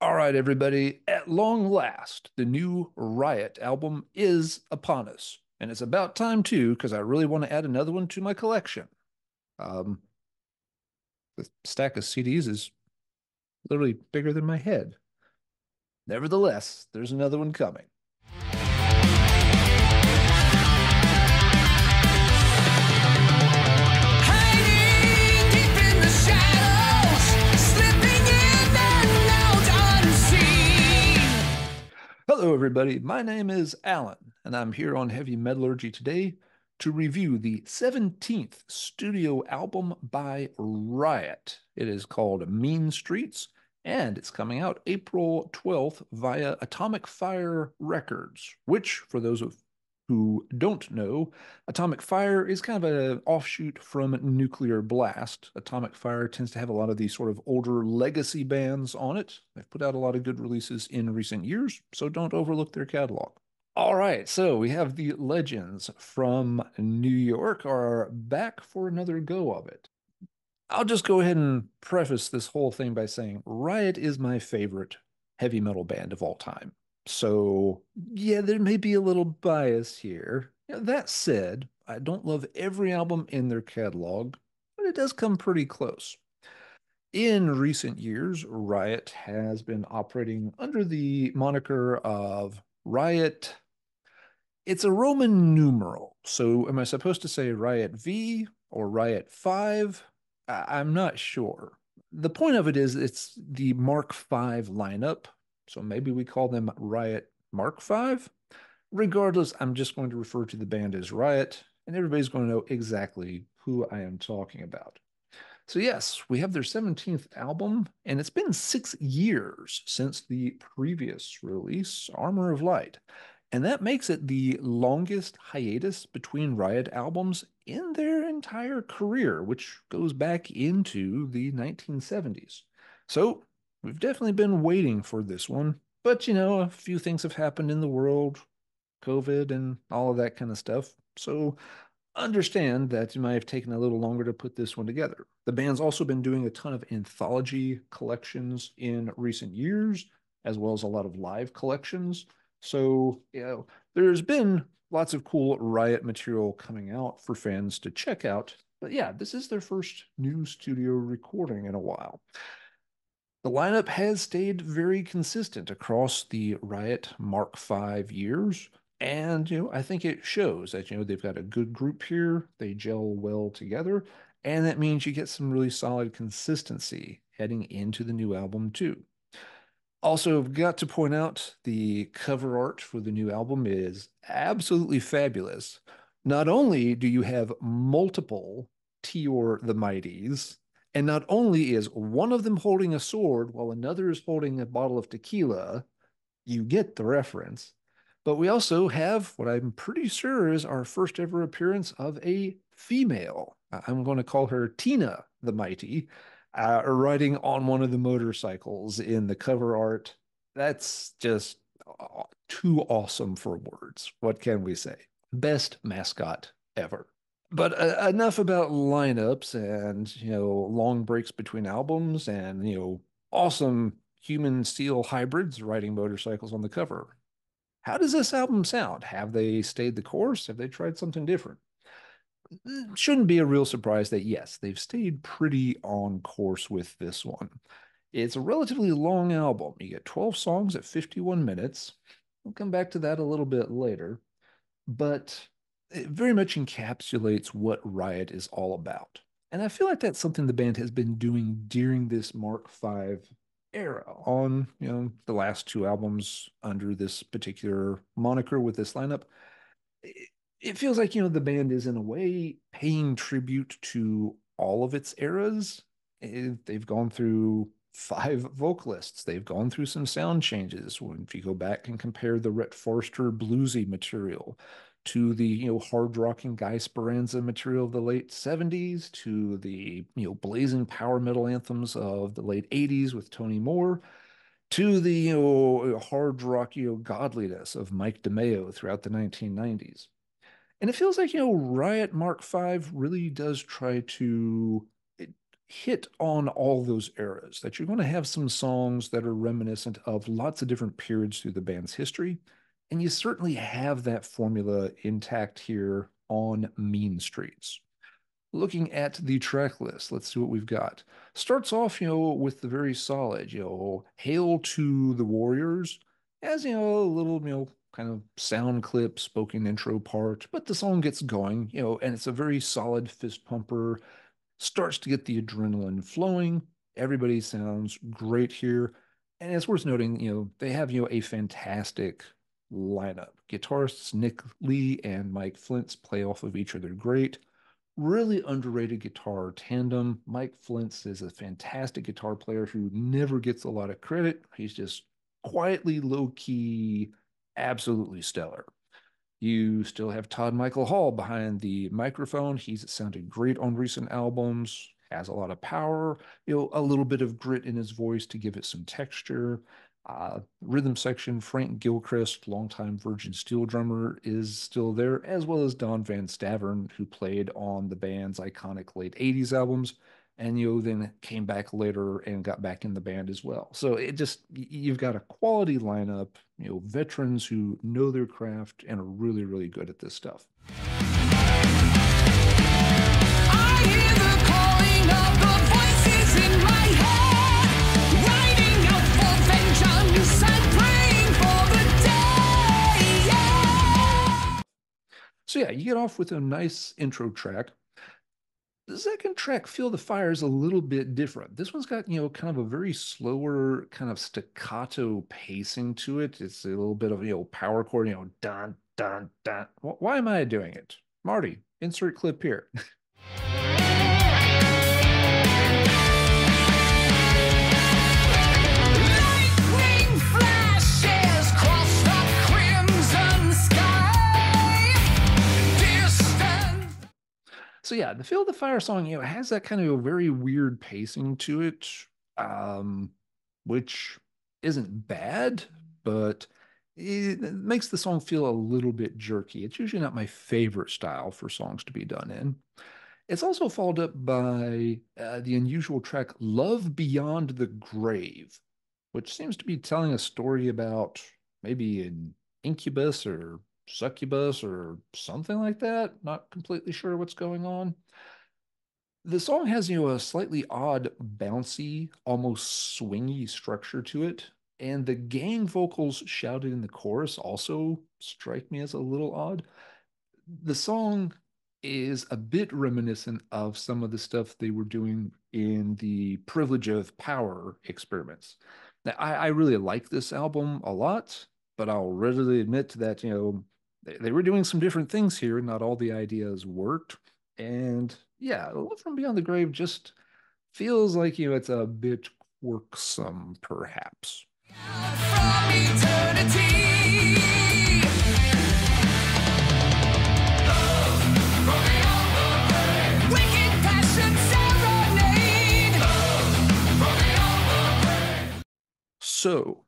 All right, everybody. At long last, the new Riot album is upon us. And it's about time too, because I really want to add another one to my collection. Um, the stack of CDs is literally bigger than my head. Nevertheless, there's another one coming. Hiding deep in the shadows, slipping in and out unseen. Hello, everybody. My name is Alan, and I'm here on Heavy Metallurgy today to review the 17th studio album by Riot. It is called Mean Streets, and it's coming out April 12th via Atomic Fire Records, which, for those of who don't know, Atomic Fire is kind of an offshoot from Nuclear Blast. Atomic Fire tends to have a lot of these sort of older legacy bands on it. They've put out a lot of good releases in recent years, so don't overlook their catalog. All right, so we have the Legends from New York are back for another go of it. I'll just go ahead and preface this whole thing by saying Riot is my favorite heavy metal band of all time. So, yeah, there may be a little bias here. That said, I don't love every album in their catalog, but it does come pretty close. In recent years, Riot has been operating under the moniker of Riot. It's a Roman numeral. So am I supposed to say Riot V or Riot 5? I'm not sure. The point of it is it's the Mark 5 lineup. So maybe we call them Riot Mark 5. Regardless, I'm just going to refer to the band as Riot, and everybody's going to know exactly who I am talking about. So, yes, we have their 17th album, and it's been 6 years since the previous release, Armor of Light. And that makes it the longest hiatus between Riot albums in their entire career, which goes back into the 1970s. So, we've definitely been waiting for this one. But, a few things have happened in the world, COVID and all of that kind of stuff. So, understand that it might have taken a little longer to put this one together. The band's also been doing a ton of anthology collections in recent years, as well as a lot of live collections. So, there's been lots of cool Riot material coming out for fans to check out. But yeah, this is their first new studio recording in a while. The lineup has stayed very consistent across the Riot Mark V years. And, I think it shows that, they've got a good group here. They gel well together. And that means you get some really solid consistency heading into the new album, too. Also, I've got to point out the cover art for the new album is absolutely fabulous. Not only do you have multiple Tior the Mighties, and not only is one of them holding a sword while another is holding a bottle of tequila, you get the reference. But we also have what I'm pretty sure is our first ever appearance of a female. I'm going to call her Tina the Mighty, riding on one of the motorcycles in the cover art. That's just too awesome for words. What can we say? Best mascot ever. But enough about lineups and, long breaks between albums and, awesome human steel hybrids riding motorcycles on the cover. How does this album sound? Have they stayed the course? Have they tried something different? Shouldn't be a real surprise that yes, they've stayed pretty on course with this one. It's a relatively long album. You get 12 songs at 51 minutes. We'll come back to that a little bit later, but it very much encapsulates what Riot is all about. And I feel like that's something the band has been doing during this Mark V era on, the last two albums under this particular moniker with this lineup. It feels like, the band is in a way paying tribute to all of its eras. They've gone through five vocalists. They've gone through some sound changes. If you go back and compare the Rhett Forster bluesy material to the, hard rocking Guy Speranza material of the late 70s, to the, blazing power metal anthems of the late 80s with Tony Moore, to the, hard rock, godliness of Mike DeMeo throughout the 1990s. And it feels like, Riot Mark V really does try to hit on all those eras, that you're going to have some songs that are reminiscent of lots of different periods through the band's history. And you certainly have that formula intact here on Mean Streets. Looking at the track list, let's see what we've got. Starts off, with the very solid, Hail to the Warriors, as, a little, kind of sound clip, spoken intro part, but the song gets going, and it's a very solid fist pumper, starts to get the adrenaline flowing. Everybody sounds great here. And it's worth noting, they have, a fantastic lineup. Guitarists Nick Lee and Mike Flints play off of each other great. Really underrated guitar tandem. Mike Flints is a fantastic guitar player who never gets a lot of credit. He's just quietly low key, absolutely stellar. You still have Todd Michael Hall behind the microphone. He's sounded great on recent albums, has a lot of power, a little bit of grit in his voice to give it some texture. Rhythm section, Frank Gilchrist, longtime Virgin Steel drummer, is still there, as well as Don Van Stavern, who played on the band's iconic late 80s albums, and then came back later and got back in the band as well. So you've got a quality lineup, veterans who know their craft and are really, really good at this stuff. I hear the calling of the voices in my head, riding out for vengeance and praying for the day. Yeah. So yeah, you get off with a nice intro track. The second track, Feel the Fire, is a little bit different. This one's got, kind of a very slower, kind of staccato pacing to it. It's a little bit of, power chord, dun, dun, dun. Why am I doing it? Marty, insert clip here. Lightning flashes cross the crimson sky. Distant. So yeah, the Feel the Fire song, has that kind of a very weird pacing to it, which isn't bad, but it makes the song feel a little bit jerky. It's usually not my favorite style for songs to be done in. It's also followed up by the unusual track Love Beyond the Grave, which seems to be telling a story about maybe an incubus or succubus or something like that. Not completely sure what's going on. The song has, a slightly odd, bouncy, almost swingy structure to it. And the gang vocals shouted in the chorus also strike me as a little odd. The song is a bit reminiscent of some of the stuff they were doing in the Privilege of Power experiments. Now, I really like this album a lot, but I'll readily admit that, they were doing some different things here. Not all the ideas worked. And yeah, Love from Beyond the Grave just feels like, it's a bit quirksome, perhaps. From eternity. Wicked passion serenade. So,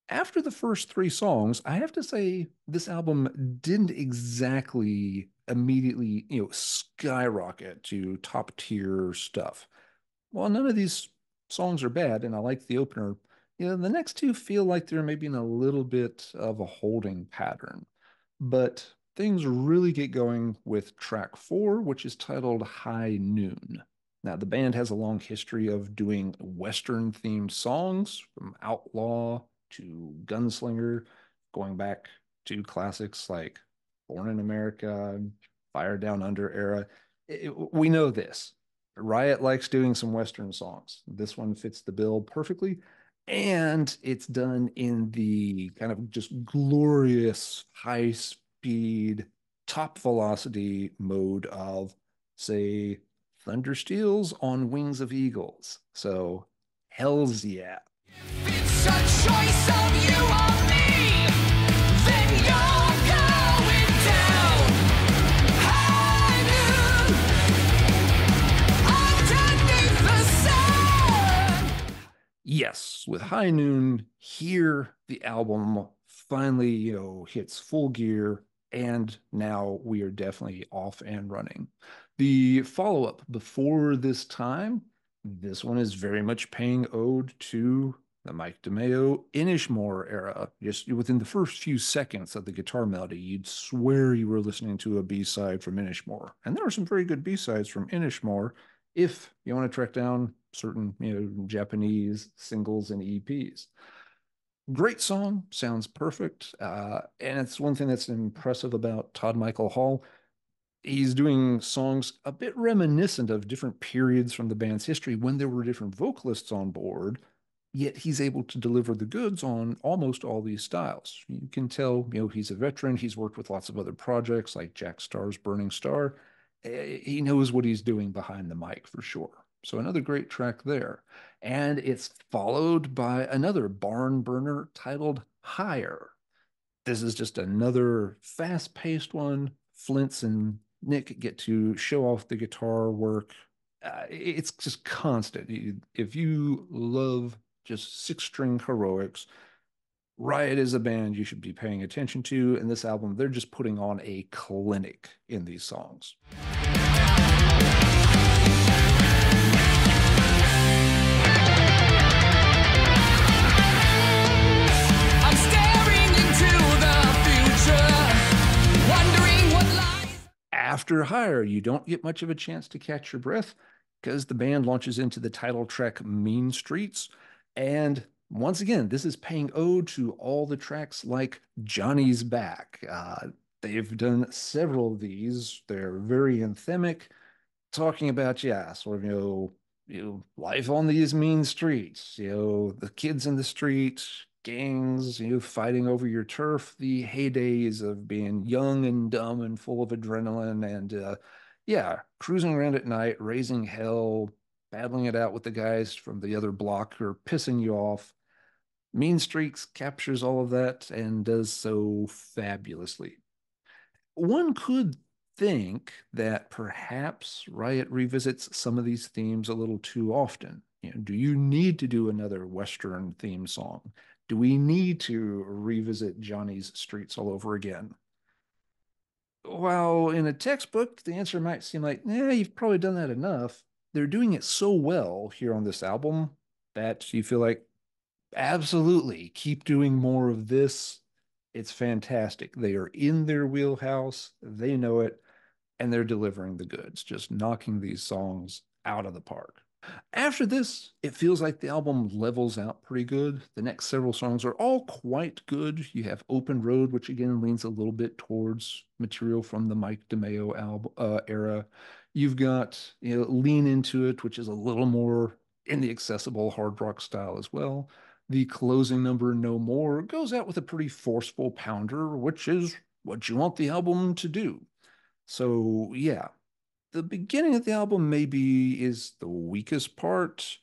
after the first three songs, I have to say this album didn't exactly immediately, skyrocket to top tier stuff. While none of these songs are bad, and I like the opener, the next two feel like they're maybe in a little bit of a holding pattern. But things really get going with track 4, which is titled High Noon. Now, the band has a long history of doing Western themed songs, from Outlaw to Gunslinger, going back to classics like Born in America, Fire Down Under era. We know this. Riot likes doing some Western songs. This one fits the bill perfectly. And it's done in the kind of just glorious high speed, top velocity mode of, say, Thunder Steels on Wings of Eagles. So, hells yeah. It's a choice of you or me. Then you're going down. High noon, underneath the sun. Yes, with High Noon, here the album finally, hits full gear, and now we are definitely off and running. The follow-up before this time This one is very much paying ode to the Mike DeMeo Inishmore era. Just within the first few seconds of the guitar melody, you'd swear you were listening to a B-side from Inishmore. And there are some very good B-sides from Inishmore if you want to track down certain, Japanese singles and EPs. Great song, sounds perfect. And it's one thing that's impressive about Todd Michael Hall. He's doing songs a bit reminiscent of different periods from the band's history when there were different vocalists on board, yet he's able to deliver the goods on almost all these styles. You can tell, he's a veteran. He's worked with lots of other projects like Jack Starr's Burning Star. He knows what he's doing behind the mic for sure. So another great track there. And it's followed by another barn burner titled Higher. This is just another fast-paced one. Flint's and Nick get to show off the guitar work. It's just constant. If you love just six-string heroics, Riot is a band you should be paying attention to. And this album, they're just putting on a clinic in these songs. I'm staring into the future, wondering what lies. After Higher, you don't get much of a chance to catch your breath because the band launches into the title track Mean Streets. And once again, this is paying ode to all the tracks like Johnny's Back. They've done several of these. They're very anthemic, talking about, yeah, sort of, life on these mean streets, the kids in the street, gangs, fighting over your turf, the heydays of being young and dumb and full of adrenaline, and yeah, cruising around at night, raising hell, battling it out with the guys from the other block who are pissing you off. Mean Streaks captures all of that and does so fabulously. One could think that perhaps Riot revisits some of these themes a little too often. Do you need to do another Western theme song? Do we need to revisit Johnny's Streets all over again? While in a textbook, the answer might seem like, you've probably done that enough. They're doing it so well here on this album that you feel like, absolutely, keep doing more of this. It's fantastic. They are in their wheelhouse, they know it, and they're delivering the goods, just knocking these songs out of the park. After this, it feels like the album levels out pretty good. The next several songs are all quite good. You have Open Road, which again leans a little bit towards material from the Mike DeMeo album era. You've got, Lean Into It, which is a little more in the accessible hard rock style as well. The closing number, No More, goes out with a pretty forceful pounder, which is what you want the album to do. So, yeah, the beginning of the album maybe is the weakest part.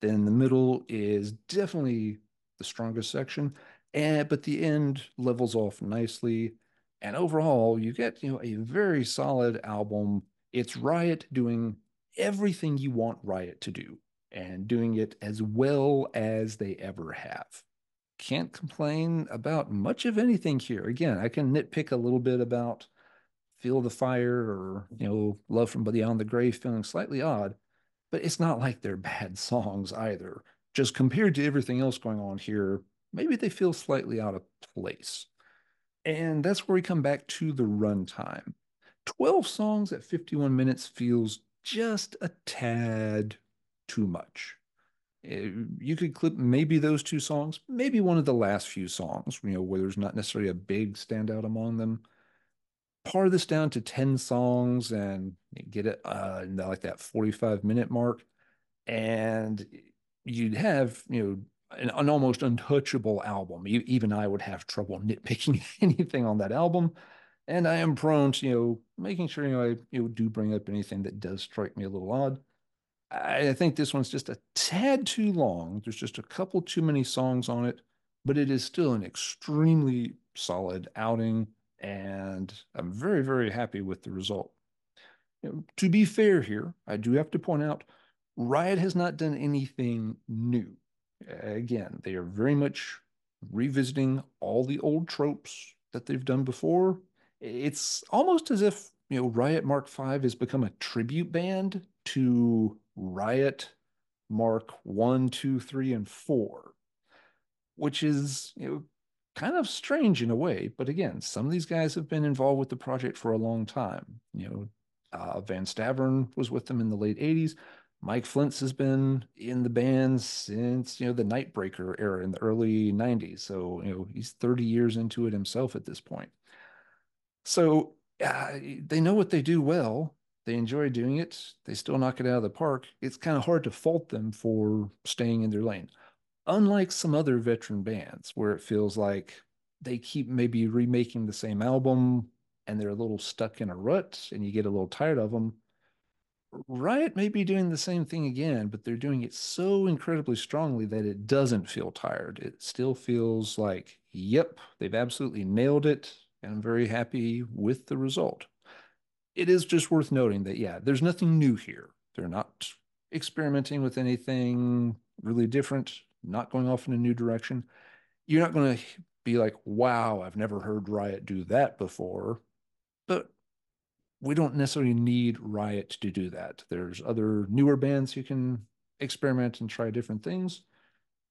Then the middle is definitely the strongest section, but the end levels off nicely. And overall, you get, a very solid album. It's Riot doing everything you want Riot to do and doing it as well as they ever have. Can't complain about much of anything here. Again, I can nitpick a little bit about Feel the Fire or, Love from Beyond the Grave feeling slightly odd, but it's not like they're bad songs either. Just compared to everything else going on here, maybe they feel slightly out of place. And that's where we come back to the runtime. 12 songs at 51 minutes feels just a tad too much. You could clip maybe those two songs, maybe one of the last few songs, where there's not necessarily a big standout among them. Par this down to 10 songs and get it in like that 45-minute mark, and you'd have, an almost untouchable album. Even I would have trouble nitpicking anything on that album. And I am prone to, making sure, I do bring up anything that does strike me a little odd. I think this one's just a tad too long. There's just a couple too many songs on it, but it is still an extremely solid outing, and I'm very, very happy with the result. To be fair here, I do have to point out Riot has not done anything new. Again, they are very much revisiting all the old tropes that they've done before. It's almost as if, Riot Mark V has become a tribute band to Riot Mark one, two, three, and four, which is, kind of strange in a way. But again, some of these guys have been involved with the project for a long time. Van Stavern was with them in the late 80s. Mike Flint's has been in the band since, the Nightbreaker era in the early 90s. So, he's 30 years into it himself at this point. So they know what they do well. They enjoy doing it. They still knock it out of the park. It's kind of hard to fault them for staying in their lane. Unlike some other veteran bands where it feels like they keep maybe remaking the same album and they're a little stuck in a rut and you get a little tired of them, Riot may be doing the same thing again, but they're doing it so incredibly strongly that it doesn't feel tired. It still feels like, yep, they've absolutely nailed it, and I'm very happy with the result. It is just worth noting that, yeah, there's nothing new here. They're not experimenting with anything really different, not going off in a new direction. You're not going to be like, wow, I've never heard Riot do that before. But we don't necessarily need Riot to do that. There's other newer bands who can experiment and try different things.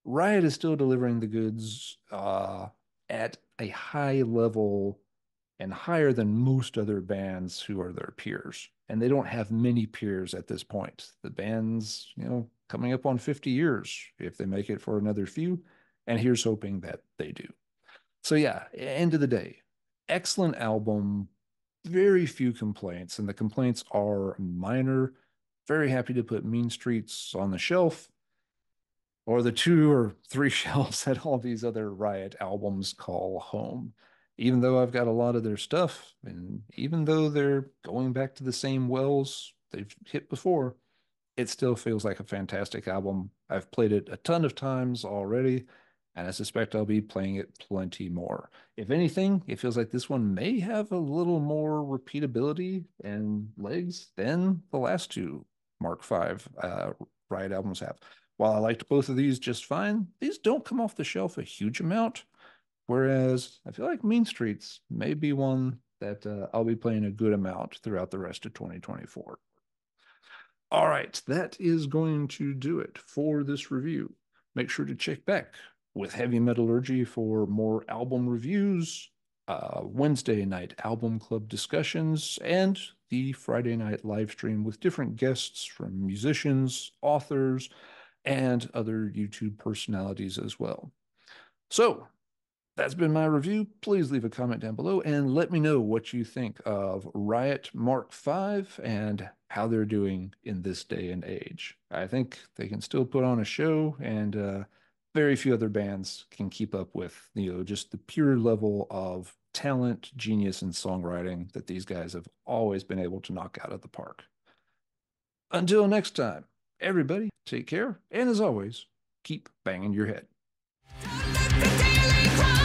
Riot is still delivering the goods at a high level and higher than most other bands who are their peers. And they don't have many peers at this point. The band's, coming up on 50 years if they make it for another few. And here's hoping that they do. So, yeah, end of the day, excellent album, very few complaints, and the complaints are minor. Very happy to put Mean Streets on the shelf or the two or three shelves that all these other Riot albums call home. Even though I've got a lot of their stuff, and even though they're going back to the same wells they've hit before, it still feels like a fantastic album. I've played it a ton of times already, and I suspect I'll be playing it plenty more. If anything, it feels like this one may have a little more repeatability and legs than the last two Mark V Riot albums have. While I liked both of these just fine, these don't come off the shelf a huge amount. Whereas I feel like Mean Streets may be one that I'll be playing a good amount throughout the rest of 2024. All right, that is going to do it for this review. Make sure to check back with Heavy Metallurgy for more album reviews, Wednesday night album club discussions, and the Friday night live stream with different guests from musicians, authors, and other YouTube personalities as well. So, that's been my review. Please leave a comment down below and let me know what you think of Riot Mark V and how they're doing in this day and age. I think they can still put on a show, and very few other bands can keep up with, just the pure level of talent, genius, and songwriting that these guys have always been able to knock out of the park. Until next time, everybody, take care, and as always, keep banging your head. The daily grind.